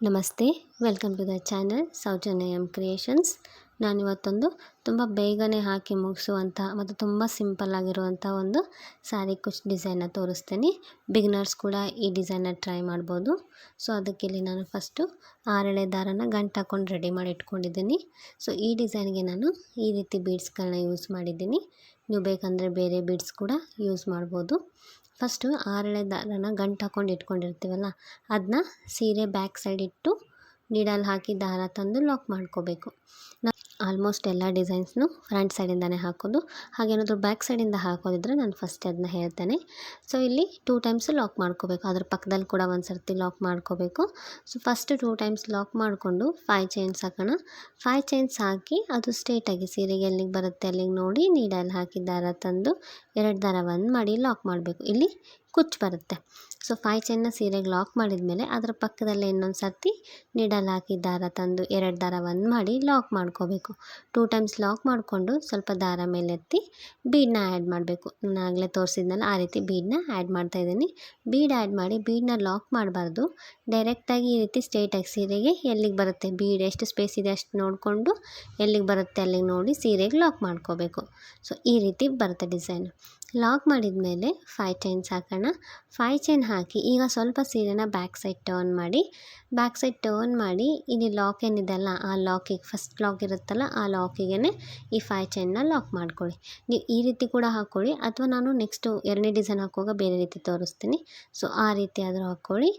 ನಮಸ್ತೆ, welcome to the channel Soujanya creations. ನಾನಿವತ್ತೊಂದು ತುಂಬ ಬೇಗನೆ ಹಾಕಿ ಮುಗಿಸುವಂಥ ಮತ್ತು ತುಂಬ ಸಿಂಪಲ್ ಆಗಿರುವಂಥ ಒಂದು ಸ್ಯಾರಿ ಕುಚ್ ಡಿಸೈನ್ನ ತೋರಿಸ್ತೀನಿ. ಬಿಗಿನರ್ಸ್ ಕೂಡ ಈ ಡಿಸೈನ್ನ ಟ್ರೈ ಮಾಡ್ಬೋದು. ಸೊ ಅದಕ್ಕೆ ಇಲ್ಲಿ ನಾನು ಫಸ್ಟು 6 ಎಳೆ ದಾರನ ಗಂಟು ಹಾಕ್ಕೊಂಡು ರೆಡಿ ಮಾಡಿ ಇಟ್ಕೊಂಡಿದ್ದೀನಿ. ಸೊ ಈ ಡಿಸೈನ್ಗೆ ನಾನು ಈ ರೀತಿ ಬೀಡ್ಸ್ಗಳನ್ನ ಯೂಸ್ ಮಾಡಿದ್ದೀನಿ. ನೀವು ಬೇಕಂದರೆ ಬೇರೆ ಬೀಡ್ಸ್ ಕೂಡ ಯೂಸ್ ಮಾಡ್ಬೋದು. ಫಸ್ಟು 6 ಎಳೆ ದಾರನ ಗಂಟು ಹಾಕ್ಕೊಂಡು ಇಟ್ಕೊಂಡಿರ್ತೀವಲ್ಲ, ಅದನ್ನ ಸೀರೆ ಬ್ಯಾಕ್ ಸೈಡ್ ಇಟ್ಟು ನೀಡಲ್ಲಿ ಹಾಕಿ ದಾರ ತಂದು ಲಾಕ್ ಮಾಡ್ಕೋಬೇಕು. ಆಲ್ಮೋಸ್ಟ್ ಎಲ್ಲ ಡಿಸೈನ್ಸ್ನು ಫ್ರಂಟ್ ಸೈಡಿಂದನೇ ಹಾಕೋದು. ಹಾಗೇನಾದರೂ ಬ್ಯಾಕ್ ಸೈಡಿಂದ ಹಾಕೋದಿದ್ರೆ ನಾನು ಫಸ್ಟ್ ಅದನ್ನ ಹೇಳ್ತೇನೆ. ಸೊ ಇಲ್ಲಿ 2 ಟೈಮ್ಸ್ ಲಾಕ್ ಮಾಡ್ಕೋಬೇಕು. ಅದ್ರ ಪಕ್ಕದಲ್ಲಿ ಕೂಡ ಒಂದು ಸರ್ತಿ ಲಾಕ್ ಮಾಡ್ಕೋಬೇಕು. ಸೊ ಫಸ್ಟ್ 2 ಟೈಮ್ಸ್ ಲಾಕ್ ಮಾಡಿಕೊಂಡು 5 ಚೈನ್ಸ್ ಹಾಕೋಣ. 5 ಚೈನ್ಸ್ ಹಾಕಿ ಅದು ಸ್ಟ್ರೇಟಾಗಿ ಸೀರೆಗೆ ಎಲ್ಲಿಗೆ ಬರುತ್ತೆ ಅಲ್ಲಿಗೆ ನೋಡಿ ನೀಡಲ್ಲಿ ಹಾಕಿ ದಾರ ತಂದು 2 ದಾರ ಒಂದು ಮಾಡಿ ಲಾಕ್ ಮಾಡಬೇಕು. ಇಲ್ಲಿ ಕುಚ್ಚು ಬರುತ್ತೆ. ಸೊ 5 ಚೈನ್ನ ಸೀರೆಗೆ ಲಾಕ್ ಮಾಡಿದ ಮೇಲೆ ಅದರ ಪಕ್ಕದಲ್ಲೇ ಇನ್ನೊಂದು ಸರ್ತಿ ನೀಡಲ್ಲಿ ಹಾಕಿ ದಾರ ತಂದು 2 ದಾರ ಒಂದು ಮಾಡಿ ಲಾಕ್ ಮಾಡ್ಕೋಬೇಕು. 2 ಟೈಮ್ಸ್ ಲಾಕ್ ಮಾಡಿಕೊಂಡು ಸ್ವಲ್ಪ ದಾರ ಮೇಲೆತ್ತಿ ಬೀಡನ್ನ ಆ್ಯಡ್ ಮಾಡಬೇಕು. ನಾನು ಆಗಲೇ ತೋರಿಸಿದ್ನಲ್ಲ ಆ ರೀತಿ ಬೀಡನ್ನ ಆ್ಯಡ್ ಮಾಡ್ತಾಯಿದ್ದೀನಿ. ಬೀಡ್ ಆ್ಯಡ್ ಮಾಡಿ ಬೀಡನ್ನ ಲಾಕ್ ಮಾಡಬಾರ್ದು. ಡೈರೆಕ್ಟಾಗಿ ಈ ರೀತಿ ಸ್ಟ್ರೇಟಾಗಿ ಸೀರೆಗೆ ಎಲ್ಲಿಗೆ ಬರುತ್ತೆ ಬೀಡ್ ಎಷ್ಟು ಸ್ಪೇಸ್ ಇದೆ ಅಷ್ಟು ನೋಡಿಕೊಂಡು ಎಲ್ಲಿಗೆ ಬರುತ್ತೆ ಅಲ್ಲಿಗೆ ನೋಡಿ ಸೀರೆಗೆ ಲಾಕ್ ಮಾಡ್ಕೋಬೇಕು. ಸೊ ಈ ರೀತಿ ಬರುತ್ತೆ ಡಿಸೈನ್. ಲಾಕ್ ಮಾಡಿದ ಮೇಲೆ 5 ಚೈನ್ಸ್ ಹಾಕೋಣ. 5 ಚೈನ್ ಹಾಕಿ ಈಗ ಸ್ವಲ್ಪ ಸೀರೆನ ಬ್ಯಾಕ್ ಸೈಡ್ ಟರ್ನ್ ಮಾಡಿ ಇಲ್ಲಿ ಲಾಕ್ ಏನಿದೆಲ್ಲ ಆ ಲಾಕಿಗೆ ಫಸ್ಟ್ ಲಾಕ್ ಇರುತ್ತಲ್ಲ ಆ ಲಾಕಿಗೆ ಈ 5 ಚೈನ್ನ ಲಾಕ್ ಮಾಡ್ಕೊಳ್ಳಿ. ನೀವು ಈ ರೀತಿ ಕೂಡ ಹಾಕ್ಕೊಳ್ಳಿ, ಅಥವಾ ನಾನು ನೆಕ್ಸ್ಟು 2ನೇ ಡಿಸೈನ್ ಹಾಕುವಾಗ ಬೇರೆ ರೀತಿ ತೋರಿಸ್ತೀನಿ. ಸೊ ಆ ರೀತಿ ಆದರೂ ಹಾಕ್ಕೊಳ್ಳಿ.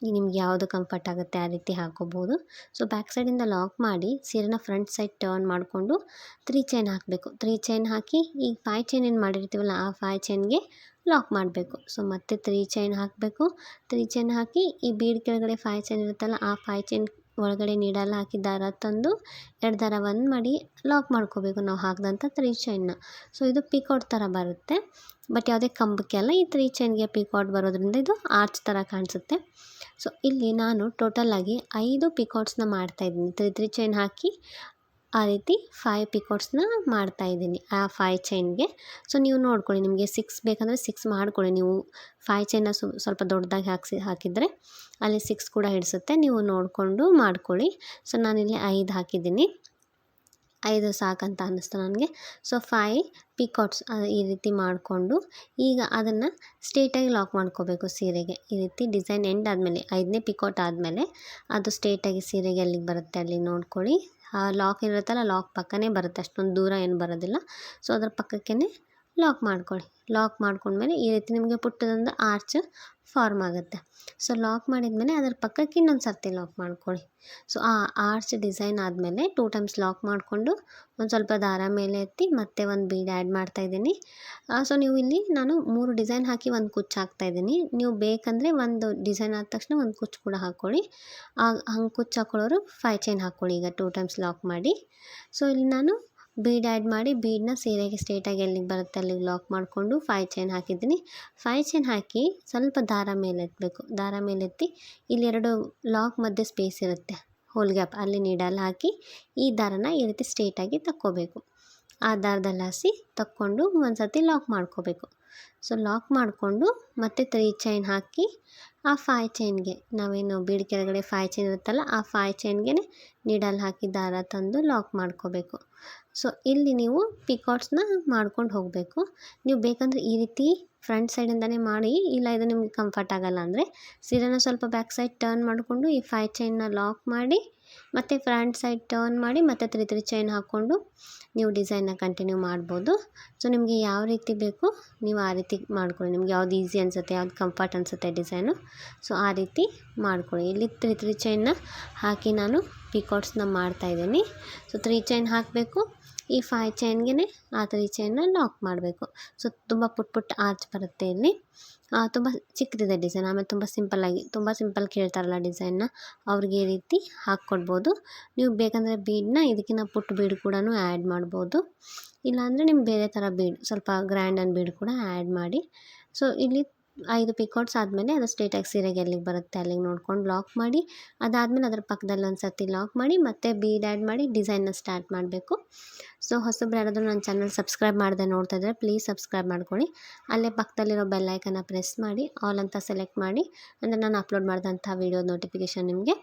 ನಿಮ್ಗೆ ಯಾವುದು ಕಂಫರ್ಟ್ ಆಗುತ್ತೆ ಆ ರೀತಿ ಹಾಕೋಬೋದು. ಸೊ ಬ್ಯಾಕ್ ಸೈಡಿಂದ ಲಾಕ್ ಮಾಡಿ ಸೀರೆನ ಫ್ರಂಟ್ ಸೈಡ್ ಟರ್ನ್ ಮಾಡಿಕೊಂಡು 3 ಚೈನ್ ಹಾಕಬೇಕು. 3 ಚೈನ್ ಹಾಕಿ ಈಗ 5 ಚೈನ್ ಏನು ಮಾಡಿರ್ತೀವಲ್ಲ ಆ 5 ಚೈನ್ಗೆ ಲಾಕ್ ಮಾಡಬೇಕು. ಸೊ ಮತ್ತೆ 3 ಚೈನ್ ಹಾಕಬೇಕು. 3 ಚೈನ್ ಹಾಕಿ ಈ ಬೀಡ್ ಕೆಳಗಡೆ 5 ಚೈನ್ ಇರುತ್ತಲ್ಲ ಆ 5 ಚೈನ್ ಒಳಗಡೆ ನೀಡಲ್ಲ ಹಾಕಿ ದಾರ ತಂದು 2 ದಾರ ಒಂದು ಮಾಡಿ ಲಾಕ್ ಮಾಡ್ಕೋಬೇಕು ನಾವು ಹಾಕಿದಂಥ 3 ಚೈನ್ನ. ಸೊ ಇದು ಪಿಕಾಟ್ ಥರ ಬರುತ್ತೆ, ಬಟ್ ಯಾವುದೇ ಕಂಬಕ್ಕೆ ಅಲ್ಲ. ಈ 3 ಚೈನ್ಗೆ ಪಿಕಾಟ್ ಬರೋದ್ರಿಂದ ಇದು ಆರ್ಚ್ ಥರ ಕಾಣಿಸುತ್ತೆ. ಸೊ ಇಲ್ಲಿ ನಾನು ಟೋಟಲಾಗಿ 5 ಪಿಕಾಟ್ಸ್ನ ಮಾಡ್ತಾಯಿದ್ದೀನಿ. 3 ಚೈನ್ ಹಾಕಿ ಆ ರೀತಿ 5 ಪಿಕಾಟ್ಸ್ನ ಮಾಡ್ತಾಯಿದ್ದೀನಿ ಆ 5 ಚೈನ್ಗೆ. ಸೊ ನೀವು ನೋಡ್ಕೊಳ್ಳಿ, ನಿಮಗೆ 6 ಬೇಕಂದರೆ 6 ಮಾಡ್ಕೊಳ್ಳಿ. ನೀವು 5 ಚೈನ್ನ ಸ್ವಲ್ಪ ದೊಡ್ಡದಾಗಿ ಹಾಕಿದರೆ ಅಲ್ಲಿ 6 ಕೂಡ ಹಿಡಿಸುತ್ತೆ. ನೀವು ನೋಡಿಕೊಂಡು ಮಾಡ್ಕೊಳ್ಳಿ. ಸೊ ನಾನಿಲ್ಲಿ 5 ಹಾಕಿದ್ದೀನಿ. 5 ಸಾಕಂತ ಅನ್ನಿಸ್ತು ನನಗೆ. ಸೊ 5 ಪಿಕಾಟ್ಸ್ ಈ ರೀತಿ ಮಾಡಿಕೊಂಡು ಈಗ ಅದನ್ನು ಸ್ಟ್ರೇಟಾಗಿ ಲಾಕ್ ಮಾಡ್ಕೋಬೇಕು ಸೀರೆಗೆ. ಈ ರೀತಿ ಡಿಸೈನ್ ಎಂಡ್ ಆದಮೇಲೆ 5ನೇ ಪಿಕಾಟ್ ಆದಮೇಲೆ ಅದು ಸ್ಟ್ರೇಟಾಗಿ ಸೀರೆಗೆ ಎಲ್ಲಿಗೆ ಬರುತ್ತೆ ಅಲ್ಲಿ ನೋಡ್ಕೊಳ್ಳಿ. ಆ ಲಾಕ್ ಇರುತ್ತಲ್ಲ ಲಾಕ್ ಪಕ್ಕನೇ ಬರುತ್ತೆ, ಅಷ್ಟೊಂದು ದೂರ ಏನು ಬರೋದಿಲ್ಲ. ಸೊ ಅದ್ರ ಪಕ್ಕಕ್ಕೇ ಲಾಕ್ ಮಾಡ್ಕೊಳ್ಳಿ. ಲಾಕ್ ಮಾಡ್ಕೊಂಡ್ಮೇಲೆ ಈ ರೀತಿ ನಿಮಗೆ ಪುಟ್ಟದೊಂದು ಆರ್ಚ್ ಫಾರ್ಮ್ ಆಗುತ್ತೆ. ಸೊ ಲಾಕ್ ಮಾಡಿದ್ಮೇಲೆ ಅದರ ಪಕ್ಕಕ್ಕೆ ಇನ್ನೊಂದು ಸರ್ತಿ ಲಾಕ್ ಮಾಡ್ಕೊಳ್ಳಿ. ಸೊ ಆ ಆರ್ಚ್ ಡಿಸೈನ್ ಆದಮೇಲೆ 2 ಟೈಮ್ಸ್ ಲಾಕ್ ಮಾಡಿಕೊಂಡು ಒಂದು ಸ್ವಲ್ಪ ದಾರ ಮೇಲೆ ಎತ್ತಿ ಮತ್ತೆ ಒಂದು ಬೀಡ್ ಆ್ಯಡ್ ಮಾಡ್ತಾಯಿದ್ದೀನಿ. ಸೊ ನೀವು ಇಲ್ಲಿ ನಾನು 3 ಡಿಸೈನ್ ಹಾಕಿ ಒಂದು ಕುಚ್ಚು ಹಾಕ್ತಾಯಿದ್ದೀನಿ. ನೀವು ಬೇಕಂದರೆ ಒಂದು ಡಿಸೈನ್ ಆದ ತಕ್ಷಣ ಒಂದು ಕುಚ್ಚು ಕೂಡ ಹಾಕ್ಕೊಳ್ಳಿ. ಹಂಗೆ ಕುಚ್ಚು ಹಾಕ್ಕೊಳ್ಳೋರು 5 ಚೈನ್ ಹಾಕ್ಕೊಳ್ಳಿ ಈಗ 2 ಟೈಮ್ಸ್ ಲಾಕ್ ಮಾಡಿ. ಸೊ ಇಲ್ಲಿ ನಾನು ಬೀಡ್ ಆ್ಯಡ್ ಮಾಡಿ ಬೀಡನ್ನ ಸೀರೆಗೆ ಸ್ಟ್ರೇಟಾಗಿ ಎಲ್ಲಿಗೆ ಬರುತ್ತೆ ಅಲ್ಲಿಗೆ ಲಾಕ್ ಮಾಡಿಕೊಂಡು 5 ಚೈನ್ ಹಾಕಿದ್ದೀನಿ. 5 ಚೈನ್ ಹಾಕಿ ಸ್ವಲ್ಪ ದಾರ ಮೇಲೆತ್ತಬೇಕು. ದಾರ ಮೇಲೆತ್ತಿ ಇಲ್ಲಿ 2 ಲಾಕ್ ಮಧ್ಯೆ ಸ್ಪೇಸ್ ಇರುತ್ತೆ, ಹೋಲ್ ಗ್ಯಾಪ್, ಅಲ್ಲಿ ನೀಡಲ್ಲಿ ಹಾಕಿ ಈ ದಾರನ ಈ ರೀತಿ ಸ್ಟ್ರೇಟಾಗಿ ತಕ್ಕೋಬೇಕು. ಆ ದಾರದಲ್ಲಿ ಹಾಸಿ ತಕ್ಕೊಂಡು ಒಂದು ಸರ್ತಿ ಲಾಕ್ ಮಾಡ್ಕೋಬೇಕು. ಸೊ ಲಾಕ್ ಮಾಡಿಕೊಂಡು ಮತ್ತೆ 3 ಚೈನ್ ಹಾಕಿ ಆ 5 ಚೈನ್ಗೆ ನಾವೇನು ಬೀಡ್ ಕೆಳಗಡೆ 5 ಚೈನ್ ಇರುತ್ತಲ್ಲ ಆ 5 ಚೈನ್ಗೆ ನೀಡಲ್ಲಿ ಹಾಕಿ ದಾರ ತಂದು ಲಾಕ್ ಮಾಡ್ಕೋಬೇಕು. ಸೊ ಇಲ್ಲಿ ನೀವು ಪಿಕಾಟ್ಸ್ನ ಮಾಡ್ಕೊಂಡು ಹೋಗಬೇಕು. ನೀವು ಬೇಕಂದರೆ ಈ ರೀತಿ ಫ್ರಂಟ್ ಸೈಡಿಂದನೇ ಮಾಡಿ, ಇಲ್ಲ ಇದು ನಿಮ್ಗೆ ಕಂಫರ್ಟ್ ಆಗೋಲ್ಲ ಅಂದರೆ ಸೀರೆನ ಸ್ವಲ್ಪ ಬ್ಯಾಕ್ ಸೈಡ್ ಟರ್ನ್ ಮಾಡಿಕೊಂಡು ಈ 5 ಚೈನ್ನ ಲಾಕ್ ಮಾಡಿ ಮತ್ತು ಫ್ರಂಟ್ ಸೈಡ್ ಟರ್ನ್ ಮಾಡಿ ಮತ್ತು 3 ಚೈನ್ ಹಾಕ್ಕೊಂಡು ನೀವು ಡಿಸೈನ್ನ ಕಂಟಿನ್ಯೂ ಮಾಡ್ಬೋದು. ಸೊ ನಿಮಗೆ ಯಾವ ರೀತಿ ಬೇಕು ನೀವು ಆ ರೀತಿ ಮಾಡ್ಕೊಳ್ಳಿ. ನಿಮ್ಗೆ ಯಾವ್ದು ಈಸಿ ಅನಿಸುತ್ತೆ, ಯಾವ್ದು ಕಂಫರ್ಟ್ ಅನಿಸುತ್ತೆ ಡಿಸೈನು, ಸೊ ಆ ರೀತಿ ಮಾಡ್ಕೊಳ್ಳಿ. ಇಲ್ಲಿ 3 ಚೈನ್ನ ಹಾಕಿ ನಾನು ಪಿಕಾಟ್ಸ್ನ ಮಾಡ್ತಾಯಿದ್ದೀನಿ. ಸೊ 3 ಚೈನ್ ಹಾಕಬೇಕು. ಈ 5 ಚೈನ್ಗೆ ಆ 3 ಚೈನ್ನ ಲಾಕ್ ಮಾಡಬೇಕು. ಸೊ ತುಂಬ ಪುಟ್ಟ ಆರ್ಚ್ ಬರುತ್ತೆ ಇಲ್ಲಿ. ತುಂಬ ಚಿಕ್ಕದಿದೆ ಡಿಸೈನ್. ಆಮೇಲೆ ತುಂಬ ಸಿಂಪಲ್ ಕೇಳ್ತಾರಲ್ಲ ಡಿಸೈನ್ನ, ಅವ್ರಿಗೆ ಈ ರೀತಿ ಹಾಕ್ಕೊಡ್ಬೋದು. ನೀವು ಬೇಕಂದರೆ ಬೀಡನ್ನ ಇದಕ್ಕಿಂತ ಪುಟ್ಟ ಬೀಡ್ ಕೂಡ ಆ್ಯಡ್ ಮಾಡ್ಬೋದು. ಇಲ್ಲಾಂದರೆ ನಿಮ್ಗೆ ಬೇರೆ ಥರ ಬೀಡ್ ಸ್ವಲ್ಪ ಗ್ರ್ಯಾಂಡ್ ಆ್ಯಂಡ್ ಬೀಡ್ ಕೂಡ ಆ್ಯಡ್ ಮಾಡಿ. ಸೊ ಇಲ್ಲಿ 5 ಪಿಕಾಟ್ಸ್ ಆದಮೇಲೆ ಅದು ಸ್ಟ್ರೇಟಾಗಿ ಸೀರೆಗೆ ಎಲ್ಲಿಗೆ ಬರುತ್ತೆ ಅಲ್ಲಿಗೆ ನೋಡ್ಕೊಂಡು ಲಾಕ್ ಮಾಡಿ, ಅದಾದಮೇಲೆ ಅದರ ಪಕ್ಕದಲ್ಲಿ ಒಂದು ಸರ್ತಿ ಲಾಕ್ ಮಾಡಿ ಮತ್ತೆ ಬೀಡ್ ಆ್ಯಡ್ ಮಾಡಿ ಡಿಸೈನ್ನ ಸ್ಟಾರ್ಟ್ ಮಾಡಬೇಕು. ಸೊ ಹೊಸಬ್ರು ಯಾರಾದರೂ ನನ್ನ ಚಾನಲ್ ಸಬ್ಸ್ಕ್ರೈಬ್ ಮಾಡದೆ ನೋಡ್ತಾ ಇದ್ದರೆ ಪ್ಲೀಸ್ ಸಬ್ಸ್ಕ್ರೈಬ್ ಮಾಡ್ಕೊಳ್ಳಿ. ಅಲ್ಲೇ ಪಕ್ಕದಲ್ಲಿರೋ ಬೆಲ್ ಐಕನ್ನ ಪ್ರೆಸ್ ಮಾಡಿ ಆಲ್ ಅಂತ ಸೆಲೆಕ್ಟ್ ಮಾಡಿ, ಅಂದರೆ ನಾನು ಅಪ್ಲೋಡ್ ಮಾಡಿದಂಥ ವೀಡಿಯೋ ನೋಟಿಫಿಕೇಷನ್ ನಿಮಗೆ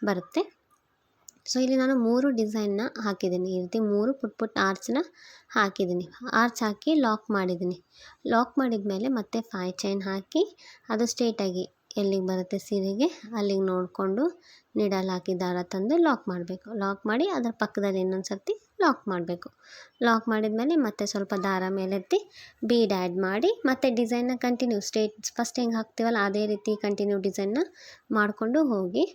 ಬರುತ್ತೆ. ಸೊ ಇಲ್ಲಿ ನಾನು 3 ಡಿಸೈನ್ನ ಹಾಕಿದ್ದೀನಿ. ಈ ರೀತಿ 3 ಪುಟ್ಟ ಆರ್ಚನ್ನ ಹಾಕಿದ್ದೀನಿ. ಆರ್ಚ್ ಹಾಕಿ ಲಾಕ್ ಮಾಡಿದ್ದೀನಿ. ಲಾಕ್ ಮಾಡಿದ ಮೇಲೆ ಮತ್ತೆ 5 ಚೈನ್ ಹಾಕಿ ಅದು ಸ್ಟ್ರೇಟಾಗಿ ಎಲ್ಲಿಗೆ ಬರುತ್ತೆ ಸೀರೆಗೆ ಅಲ್ಲಿಗೆ ನೋಡಿಕೊಂಡು ನೀಡಲ್ ಹಾಕಿ ದಾರ ತಂದು ಲಾಕ್ ಮಾಡಬೇಕು. ಲಾಕ್ ಮಾಡಿ ಅದರ ಪಕ್ಕದಲ್ಲಿ ಇನ್ನೊಂದು ಸರ್ತಿ ಲಾಕ್ ಮಾಡಬೇಕು. ಲಾಕ್ ಮಾಡಿದ ಮೇಲೆ ಮತ್ತೆ ಸ್ವಲ್ಪ ದಾರ ಮೇಲೆತ್ತಿ ಬೀಡ್ ಆ್ಯಡ್ ಮಾಡಿ ಮತ್ತೆ ಡಿಸೈನ್ನ ಕಂಟಿನ್ಯೂ ಫಸ್ಟ್ ಹೆಂಗೆ ಹಾಕ್ತೀವಲ್ಲ ಅದೇ ರೀತಿ ಕಂಟಿನ್ಯೂ ಡಿಸೈನ್ನ ಮಾಡಿಕೊಂಡು ಹೋಗಿ.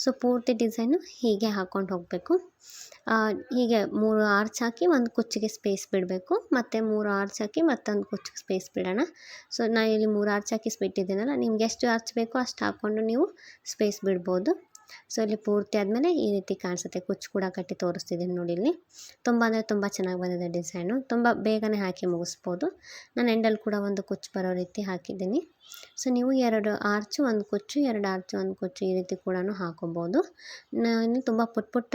ಸೊ ಪೂರ್ತಿ ಡಿಸೈನು ಹೀಗೆ ಹಾಕ್ಕೊಂಡು ಹೋಗಬೇಕು. ಹೀಗೆ 3 ಆರ್ಚ್ ಹಾಕಿ ಒಂದು ಕುಚ್ಚಿಗೆ ಸ್ಪೇಸ್ ಬಿಡಬೇಕು, ಮತ್ತು 3 ಆರ್ಚ್ ಹಾಕಿ ಮತ್ತೊಂದು ಕುಚ್ಚಿಗೆ ಸ್ಪೇಸ್ ಬಿಡೋಣ. ಸೊ ನಾನು ಇಲ್ಲಿ 3 ಆರ್ಚ್ ಹಾಕಿ ಬಿಟ್ಟಿದ್ದೀನಲ್ಲ, ನಿಮ್ಗೆ ಎಷ್ಟು ಆರ್ಚ್ ಬೇಕೋ ಅಷ್ಟು ಹಾಕ್ಕೊಂಡು ನೀವು ಸ್ಪೇಸ್ ಬಿಡ್ಬೋದು. ಸೊ ಇಲ್ಲಿ ಪೂರ್ತಿ ಆದಮೇಲೆ ಈ ರೀತಿ ಕಾಣಿಸುತ್ತೆ. ಕುಚ್ಚು ಕೂಡ ಕಟ್ಟಿ ತೋರಿಸ್ತಿದ್ದೀನಿ ನೋಡಿ. ಇಲ್ಲಿ ತುಂಬ ಅಂದರೆ ತುಂಬ ಚೆನ್ನಾಗಿ ಬಂದಿದೆ ಡಿಸೈನು. ತುಂಬ ಬೇಗನೆ ಹಾಕಿ ಮುಗಿಸ್ಬೋದು. ನಾನು ಎಂಡಲ್ಲಿ ಕೂಡ ಒಂದು ಕುಚ್ಚು ಬರೋ ರೀತಿ ಹಾಕಿದ್ದೀನಿ. ಸೊ ನೀವು 2 ಆರ್ಚು 1 ಕುಚ್ಚು, 2 ಆರ್ಚು 1 ಕುಚ್ಚು ಈ ರೀತಿ ಕೂಡ ಹಾಕೋಬೋದು. ನಾನು ತುಂಬ ಪುಟ್ಟ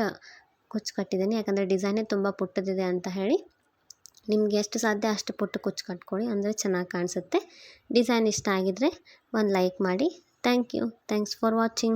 ಕುಚ್ಚು ಕಟ್ಟಿದ್ದೀನಿ, ಯಾಕಂದರೆ ಡಿಸೈನೇ ತುಂಬ ಪುಟ್ಟದಿದೆ ಅಂತ ಹೇಳಿ. ನಿಮ್ಗೆ ಎಷ್ಟು ಸಾಧ್ಯ ಅಷ್ಟು ಪುಟ್ಟ ಕುಚ್ಚು ಕಟ್ಕೊಳ್ಳಿ, ಅಂದರೆ ಚೆನ್ನಾಗಿ ಕಾಣಿಸುತ್ತೆ. ಡಿಸೈನ್ ಇಷ್ಟ ಆಗಿದ್ದರೆ ಒಂದು ಲೈಕ್ ಮಾಡಿ. Thank you. Thanks for watching.